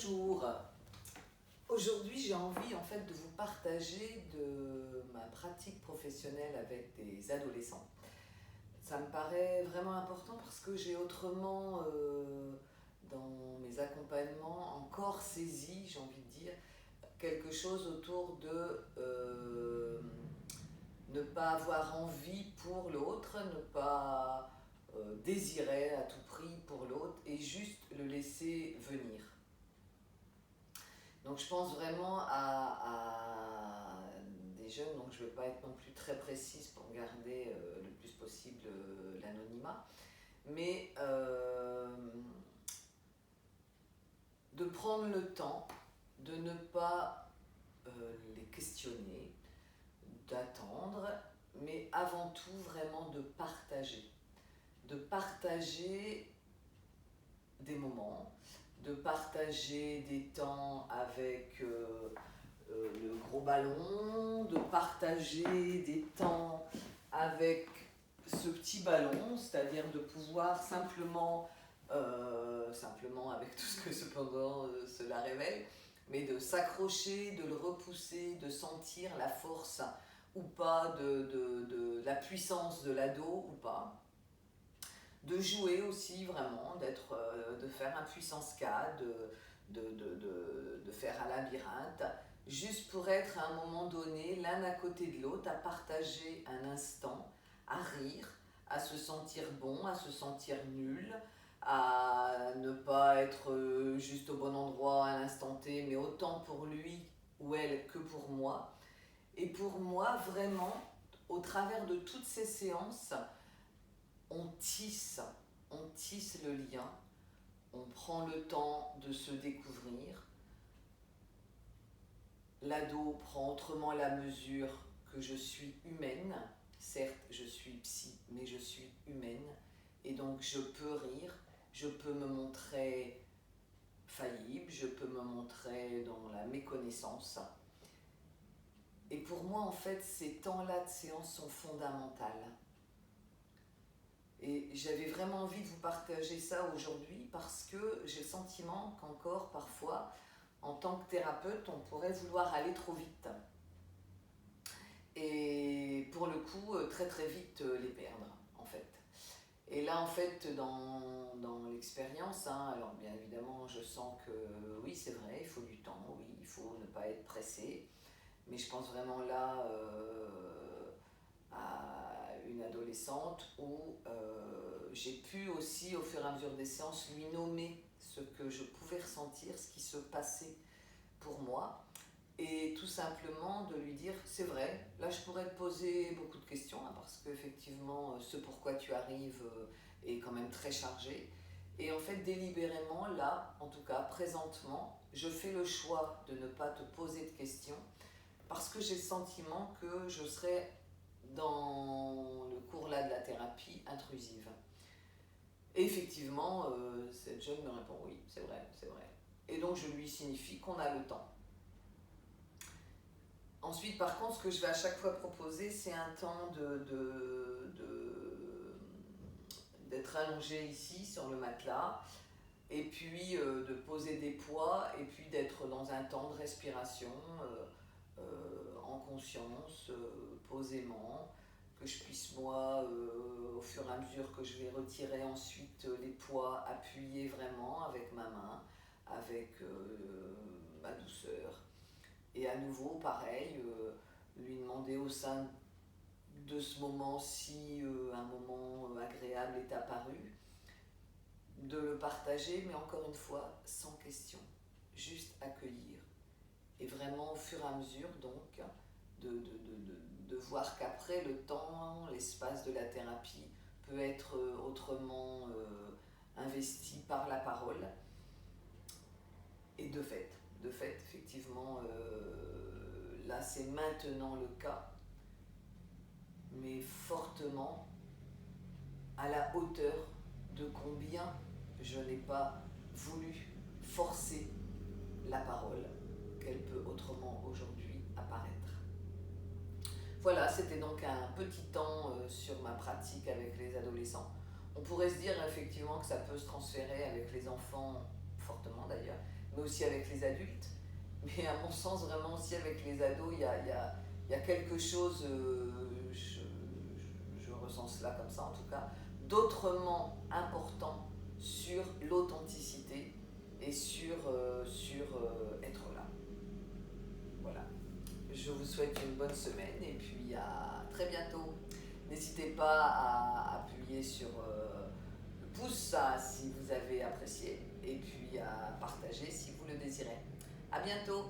Bonjour. Aujourd'hui, j'ai envie en fait de vous partager de ma pratique professionnelle avec des adolescents. Ça me paraît vraiment important parce que j'ai autrement, dans mes accompagnements, encore saisi, j'ai envie de dire, quelque chose autour de ne pas avoir envie pour l'autre, ne pas désirer à tout prix pour l'autre et juste le laisser venir. Donc je pense vraiment à des jeunes, donc je ne vais pas être non plus très précise pour garder le plus possible l'anonymat, mais de prendre le temps de ne pas les questionner, d'attendre, mais avant tout vraiment de partager. De partager des moments, de partager des temps avec le gros ballon, de partager des temps avec ce petit ballon, c'est-à-dire de pouvoir simplement avec tout ce que cependant cela révèle, mais de s'accrocher, de le repousser, de sentir la force ou pas de la puissance de l'ado ou pas. De jouer aussi vraiment, de faire un puissance K, de faire un labyrinthe, juste pour être à un moment donné l'un à côté de l'autre, à partager un instant, à rire, à se sentir bon, à se sentir nul, à ne pas être juste au bon endroit à l'instant T, mais autant pour lui ou elle que pour moi. Et pour moi, vraiment, au travers de toutes ces séances, on tisse le lien, on prend le temps de se découvrir. L'ado prend autrement la mesure que je suis humaine. Certes, je suis psy, mais je suis humaine. Et donc, je peux rire, je peux me montrer faillible, je peux me montrer dans la méconnaissance. Et pour moi, en fait, ces temps-là de séance sont fondamentaux. Et j'avais vraiment envie de vous partager ça aujourd'hui parce que j'ai le sentiment qu'encore parfois, en tant que thérapeute, on pourrait vouloir aller trop vite. Et pour le coup, très très vite les perdre, en fait. Et là, en fait, dans l'expérience, alors bien évidemment, je sens que oui, c'est vrai, il faut du temps, oui, il faut ne pas être pressé. Mais je pense vraiment là à une adolescente où j'ai pu aussi, au fur et à mesure des séances, lui nommer ce que je pouvais ressentir, ce qui se passait pour moi, et tout simplement de lui dire, c'est vrai, là je pourrais te poser beaucoup de questions, parce qu'effectivement, ce pourquoi tu arrives est quand même très chargé. Et en fait, délibérément, là, en tout cas, présentement, je fais le choix de ne pas te poser de questions, parce que j'ai le sentiment que je serais dans le cours là de la thérapie intrusive. Et effectivement, cette jeune me répond oui, c'est vrai, c'est vrai. Et donc je lui signifie qu'on a le temps. Ensuite, par contre, ce que je vais à chaque fois proposer, c'est un temps d'être allongé ici sur le matelas, et puis de poser des poids, et puis d'être dans un temps de respiration en conscience, posément, que je puisse moi, au fur et à mesure que je vais retirer ensuite les poids, appuyer vraiment avec ma main, avec ma douceur. Et à nouveau, pareil, lui demander au sein de ce moment si un moment agréable est apparu, de le partager, mais encore une fois, sans question, juste accueillir. Et vraiment, au fur et à mesure, donc, de voir qu'après le temps, l'espace de la thérapie peut être autrement investi par la parole. Et de fait, effectivement, là c'est maintenant le cas, mais fortement à la hauteur de combien je n'ai pas voulu forcer la parole, qu'elle peut autrement aujourd'hui apparaître. Voilà, c'était donc un petit temps sur ma pratique avec les adolescents. On pourrait se dire effectivement que ça peut se transférer avec les enfants, fortement d'ailleurs, mais aussi avec les adultes. Mais à mon sens, vraiment aussi avec les ados, il y a quelque chose, je ressens cela comme ça en tout cas, d'autrement important sur l'authenticité et sur être là. Voilà. Je vous souhaite une bonne semaine et puis à très bientôt. N'hésitez pas à appuyer sur le pouce si vous avez apprécié et puis à partager si vous le désirez. À bientôt.